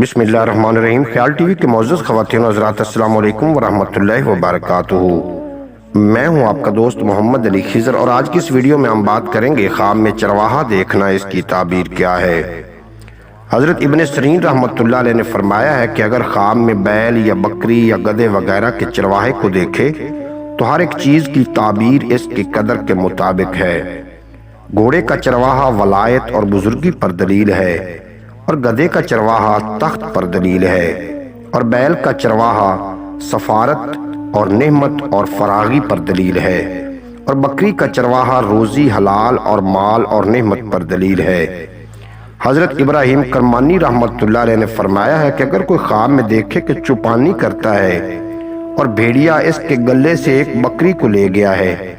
بسم اللہ الرحمن الرحیم۔ خیال ٹی وی کے معزز خواتین و حضرات، السلام علیکم ورحمۃ اللہ وبرکاتہ۔ میں ہوں آپ کا دوست محمد علی خضر، اور آج کی اس ویڈیو میں ہم بات کریں گے خواب میں چرواہا دیکھنا، اس کی تعبیر کیا ہے۔ حضرت ابن سیرین رحمۃ اللہ علیہ نے فرمایا ہے کہ اگر خواب میں بیل یا بکری یا گدھے وغیرہ کے چرواہے کو دیکھے تو ہر ایک چیز کی تعبیر اس کی قدر کے مطابق ہے۔ گھوڑے کا چرواہا ولایت اور بزرگی پر دلیل ہے، اور گدھے کا چرواہا تخت پر دلیل ہے، اور بیل کا چرواہا سفارت اور نعمت اور فراغی پر دلیل ہے، اور بکری کا چرواہا روزی حلال اور مال اور نعمت پر دلیل ہے۔ حضرت ابراہیم کرمانی رحمۃ اللہ علیہ نے فرمایا ہے کہ اگر کوئی خواب میں دیکھے کہ چوپانی کرتا ہے اور بھیڑیا اس کے گلے سے ایک بکری کو لے گیا ہے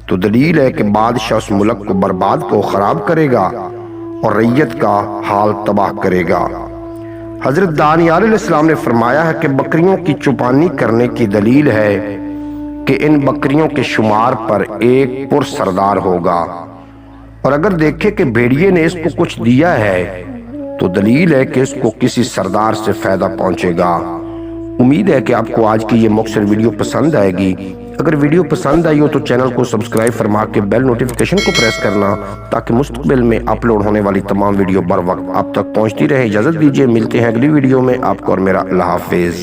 تو دلیل ہے کہ بادشاہ اس ملک کو برباد کو خراب کرے گا اور رعیت کا حال تباہ کرے گا۔ حضرت دانیال علیہ السلام نے فرمایا ہے کہ بکریوں کی چوپانی کرنے کی دلیل ہے کہ ان بکریوں کے شمار پر ایک پر سردار ہوگا، اور اگر دیکھے کہ بھیڑیے نے اس کو کچھ دیا ہے تو دلیل ہے کہ اس کو کسی سردار سے فائدہ پہنچے گا۔ امید ہے کہ آپ کو آج کی یہ مختصر ویڈیو پسند آئے گی۔ اگر ویڈیو پسند آئی ہو تو چینل کو سبسکرائب فرما کے بیل نوٹیفیکیشن کو پریس کرنا، تاکہ مستقبل میں اپلوڈ ہونے والی تمام ویڈیو بر وقت آپ تک پہنچتی رہے۔ اجازت دیجیے، ملتے ہیں اگلی ویڈیو میں۔ آپ کو اور میرا اللہ حافظ۔